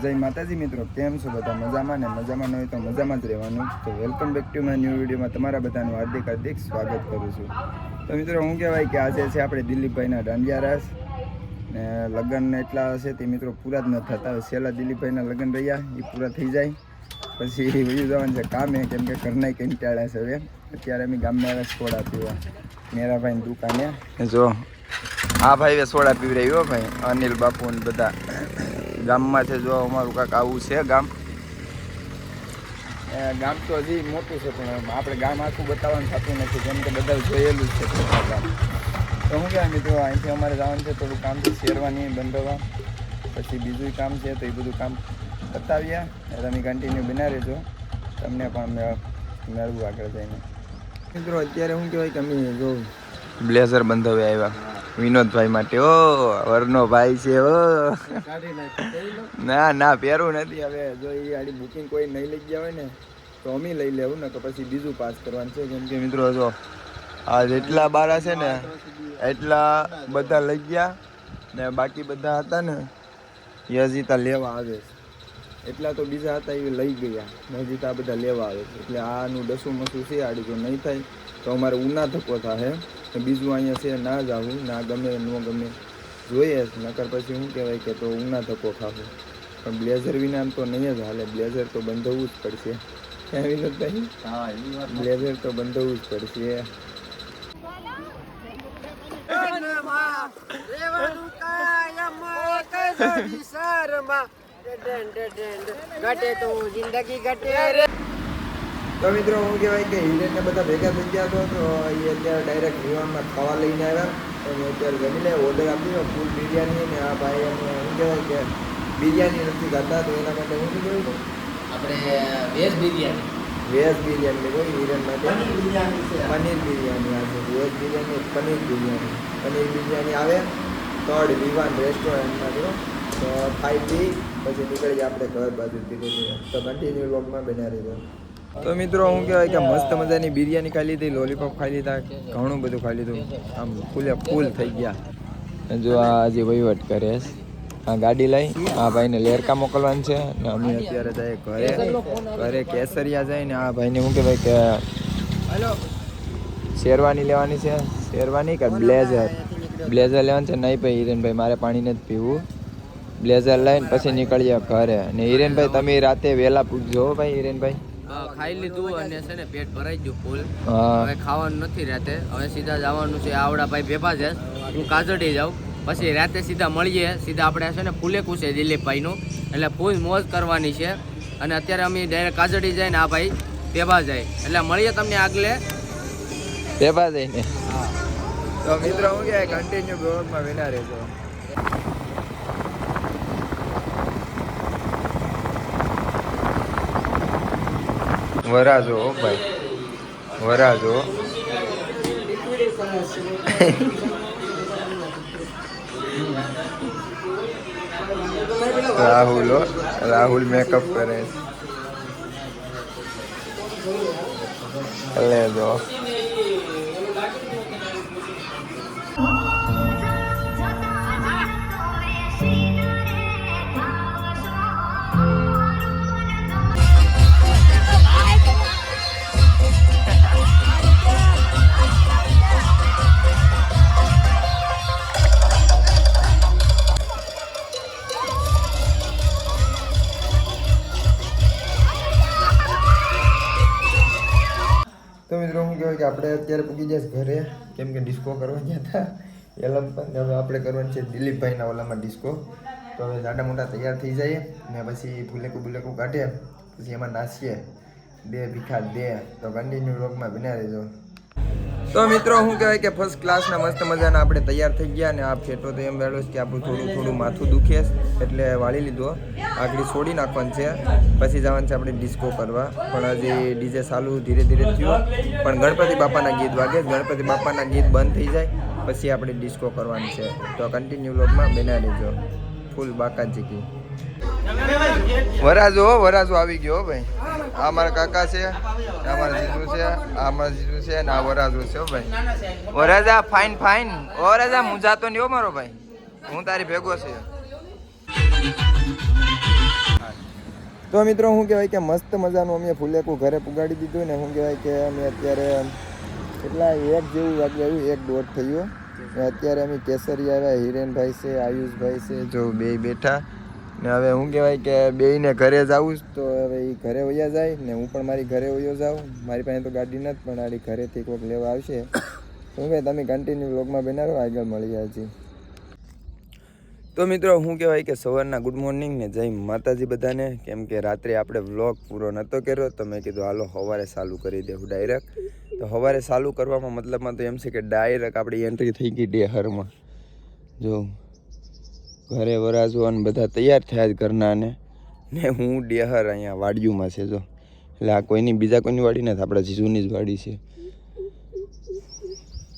જય માતાજી મિત્રો, કેમ છો બધા? મજામાં ને? મજામાં ન હોય તો મજામાં જ રહેવાનું. તો welcome back to my new વિડીયોમાં તમારા બધાનું હાર્દિક સ્વાગત કરું છું. તો મિત્રો હું કહેવાય કે આજે છે આપણે દિલીપભાઈના દાંડિયા રાસ ને લગ્ન એટલા હશે તે મિત્રો પૂરા જ ન થતા. છેલ્લા દિલીપભાઈના લગ્ન રહ્યા એ પૂરા થઈ જાય પછી વયું જવાનું છે કામે, કેમ કે ઘરના કંટાળ્યા છે. હવે અત્યારે અમે ગામના આવ્યા સોડા પીવા મેરાભાઈની દુકાને. જો આ ભાઈ સોડા પીવી રહ્યો ભાઈ, અનિલ બાપુ ને બધા ગામમાં છે. જો અમારું કાંક આવું છે ગામ. ગામ તો હજી મોટું છે પણ આપણે ગામ આખું બતાવવાનું થતું નથી, કેમ કે બધા જોયેલું છે ગામ. તો શું કહેવાય મિત્રો, અહીંથી અમારે જવાનું છે થોડું કામ છે શેરવાની બંધવા, પછી બીજું કામ છે તો એ બધું કામ બતાવ્યા. તમે કન્ટિન્યુ બના રહેજો, તમને પણ મેળવું આગળ જઈને. મિત્રો અત્યારે શું કહેવાય કે અમે જો બ્લેઝર બંધાવ્યા આવ્યા વિનોદભાઈ માટે. ઓ વરનો ભાઈ છે. ઓ ના પહેરવું નથી. હવે જો એ આડી બુકિંગ કોઈ નહીં લઈ ગયા હોય ને તો અમે લઈ લેવું ને, તો પછી બીજું પાસ કરવાનું છે. કેમ કે મિત્રો જો આ જેટલા બારા છે ને એટલા બધા લઈ ગયા ને બાકી બધા હતા ને યજીતા લેવા આવે છે. એટલા તો બીજા હતા એ લઈ ગયા, યજીતા બધા લેવા આવે છે. એટલે આનું ડસું મસું છે આડી, જો નહીં થાય તો અમારે ઉના ધક્કો થાય. બીજું અહીંયા છે ના જ આવું, ના ગમે ન ગમે જોઈએ નકર પછી શું કહેવાય કે તો ઉના ધક્કો ખાવું. પણ બ્લેઝર વિના તો નહીં જ હાલે, બ્લેઝર તો બંધાવવું જ પડશે. ક્યાં વિનોદભાઈ? હા, બ્લેઝર તો બંધાવવું જ પડશે. તો મિત્રો હું કહેવાય કે હિરેનને બધા ભેગા થઈ ગયા હતો, તો એ અત્યારે ડાયરેક્ટ વિવાનમાં ખાવા લઈને આવ્યા. તો મેં અત્યારે જમી લે ઓર્ડર આપી દીધો ફૂલ બિરયાની. ને આ ભાઈ અમે શું કહેવાય કે બિરયાની નથી ખાતા, તો એના માટે શું કહેવાય આપણે વેજ બિરયાની કોઈ હિરેન માટે પનીર બિરયાની આવે. વેજ બિરયાની પનીર બિરયાની આવે. તળ વિવાન રેસ્ટોરન્ટમાં જો તો ખાઈ પી પછી નીકળી આપણે ઘર બાજુ ધીરે ધીરે. તો કન્ટિન્યુ વ્લોગમાં બન્યા રહેજો. તો મિત્રો હું કહેવાય કે મસ્ત મજાની બિરયાની ખાઈ લીધી, લોલીપોપ ખાઈ લીધા, ઘણું બધું ખાઈ લીધું. આમ ફૂલ થઈ ગયા. જો આ હજી વહીવટ કરે છે. આ ગાડી લઈ આ ભાઈને લેરકા મોકલવાનું છે ને અમે અત્યારે જઈએ ઘરે કેસરિયા જઈને આ ભાઈને શું કહેવાય કે શેરવાની લેવાની છે. શેરવાની કે બ્લેઝર લેવાનું છે. નહીં ભાઈ હિરેનભાઈ મારે પાણી નથી પીવું. બ્લેઝર લઈને પછી નીકળીએ ઘરે. અને હિરેનભાઈ તમે રાતે વહેલા પૂછજો ભાઈ. હિરેનભાઈ ખાઈ લીધું અને છે ને પેટ ભરાઈ ગયું ફૂલ. હવે ખાવાનું નથી રાતે. હવે સીધા જવાનું છે આવડા ભાઈ ભેભા છે, હું કાજડી જાઉં પછી રાતે સીધા મળીએ. સીધા આપણે છે ને ફૂલેકું છે દિલીપભાઈનું, એટલે ફૂલ મોજ કરવાની છે. અને અત્યારે અમે ડાયરેક્ટ કાજડી જાય ને આ ભાઈ ભેભા જાય, એટલે મળીએ તમને આગલે ભેભા જઈને. તો મિત્રો હું કે કન્ટિન્યુ બ્લોગમાં વિના રહેજો. વરાજો ભાઈ વરાજો. રાહુલ મેકઅપ કરે લે જો. તો મિત્રો શું કહેવાય કે આપણે અત્યારે પૂગી જઈશ ઘરે, કેમ કે ડિસ્કો કરવા ગયા હતા એલમ પર. હવે આપણે કરવાનું છે દિલીપભાઈના ઓલામાં ડિસ્કો. તો હવે જાડા મોટા તૈયાર થઈ જાય ને પછી બુલેકું કાઢે પછી એમાં નાસીએ દે ભીખા દે. તો કન્ટિન્યુ વ્લોગમાં બન્યા રહેજો. તો મિત્રો શું કહેવાય કે ફર્સ્ટ ક્લાસના મસ્ત મજાના આપણે તૈયાર થઈ ગયા. ને આ ફેટો તો એમ વેળો છે કે આપણું થોડું માથું દુખે એટલે વાળી લીધો. આગળ છોડી નાખવાનું છે પછી જવાનું છે આપણે ડિસ્કો કરવા. પણ હજી ડીજે ચાલુ ધીરે ધીરે થયું, પણ ગણપતિ બાપાના ગીત વાગે. ગણપતિ બાપાના ગીત બંધ થઈ જાય પછી આપણે ડિસ્કો કરવાની છે. તો કન્ટિન્યુ વ્લોગમાં બના લેજો. ફૂલ બાકાત જીકી વરાજો આવી ગયો ભાઈ. આ મારા કાકા છે, આ મારા જીજુ છે, આ મારા જીજુ છે ને આ વરાજો છે ભાઈ. વરાજા ફાઇન. વરાજા મુજાતો નહીં હો મારો ભાઈ, હું તારી ભેગો છે. તો મિત્રો શું કહેવાય કે મસ્ત મજાનું અમે ફુલેકું ઘરે પુગાડી દીધું ને શું કહેવાય કે અમે અત્યારે કેટલા 1 જેવું વાગે આવ્યું 1 દોઢ થયો ને અત્યારે અમે કેસરી આવ્યા હિરેનભાઈ છે આયુષભાઈ છે જો બે બેઠા ને હવે શું કહેવાય કે બેયને ઘરે જવું તો હવે એ ઘરે વયા જાય ને હું પણ મારી ઘરે વયો જાઉં મારી પાસે તો ગાડી નથી પણ આડી ઘરેથી કોઈક લેવા આવશે શું કહે તમે કન્ટિન્યુ વ્લોગમાં બનાવો આગળ મળી જાય છે. તો મિત્રો શું કહેવાય કે સવારના ગુડ મોર્નિંગ ને જય માતાજી બધાને. કેમ કે રાત્રે આપણે વ્લોગ પૂરો નહોતો કર્યો તો મેં કીધું હાલો સવારે ચાલુ કરી દેવું ડાયરેક્ટ. તો સવારે ચાલુ કરવામાં મતલબમાં તો એમ છે કે ડાયરેક્ટ આપણી એન્ટ્રી થઈ ગઈ ડેહરમાં. જો ઘરે વરાજો અને બધા તૈયાર થયા જ ઘરના ને હું ડેહર અહીંયા વાડીયુંમાં છે જો. એટલે આ કોઈની બીજા કોઈની વાડી નથી આપણા જીજુની જ વાડી છે.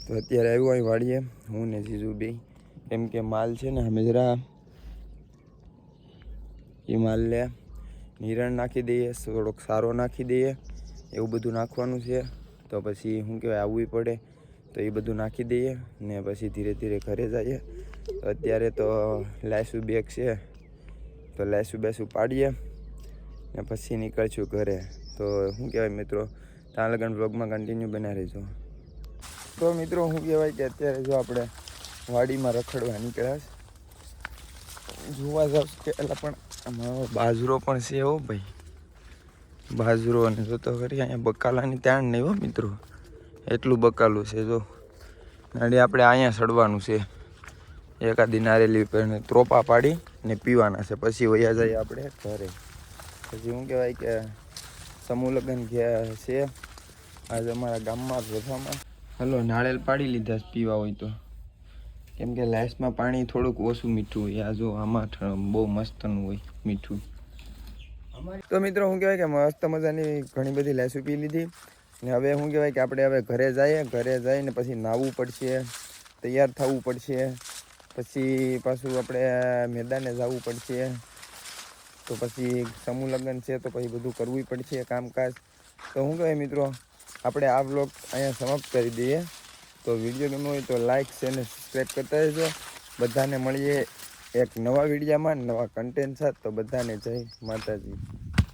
તો અત્યારે આવ્યું અહીં વાડીએ હું ને જીજુ બે. કેમ કે માલ છે ને અમે જરા એ માલ લે નિરણ નાખી દઈએ થોડોક સારો નાખી દઈએ એવું બધું નાખવાનું છે. તો પછી શું કહેવાય આવવું પડે તો એ બધું નાખી દઈએ ને પછી ધીરે ધીરે ઘરે જઈએ. તો અત્યારે તો લાઈસું બેગ છે તો લાઈસું બેસું પાડીએ ને પછી નીકળશું ઘરે. તો શું કહેવાય મિત્રો ત્યાં લગન વ્લોગમાં કન્ટિન્યુ બના રહેજો. તો મિત્રો શું કહેવાય કે અત્યારે જો આપણે વાડીમાં રખડવા નીકળ્યા જોવા જાવ કે એટલે પણ આમાં બાજરો પણ છે હો ભાઈ. બાજરો અને જોતો કરી અહીંયા બકાલાની ત્યાં નહીં હો મિત્રો એટલું બકાલું છે જો. નાડી આપણે અહીંયા સડવાનું છે એકાદી નારેલી ત્રોપા પાડી ને પીવાના છે પછી વયા જાય આપણે ઘરે. પછી શું કહેવાય કે સમૂહ લગ્ન છે આજે અમારા ગામમાં રથામાં. હલો નાળેલ પાડી લીધા પીવા હોય તો કેમ કે લાઈસમાં પાણી થોડુંક ઓછું મીઠું હોય. આ જો આમાં બહુ મસ્તનું હોય મીઠું. તો મિત્રો શું કહેવાય કે મસ્ત મજાની ઘણી બધી લાઈસું પી લીધી ને હવે શું કહેવાય કે આપણે હવે ઘરે જઈએ. ઘરે જઈને પછી નાહવું પડશે તૈયાર થવું પડશે પછી પાછું આપણે મેદાને જવું પડશે. તો પછી સમૂહ લગ્ન છે તો પછી બધું કરવું પડશે કામકાજ. તો શું કહેવાય મિત્રો આપણે આ વ્લોગ અહીંયા સમાપ્ત કરી દઈએ. તો વિડીયો ગમ્યો હોય તો લાઇક શેર અને સબસ્ક્રાઈબ કરતા રહેજો. બધાને મળીએ એક નવા વિડીયોમાં નવા કન્ટેન્ટ સાથે. તો બધાને જય માતાજી.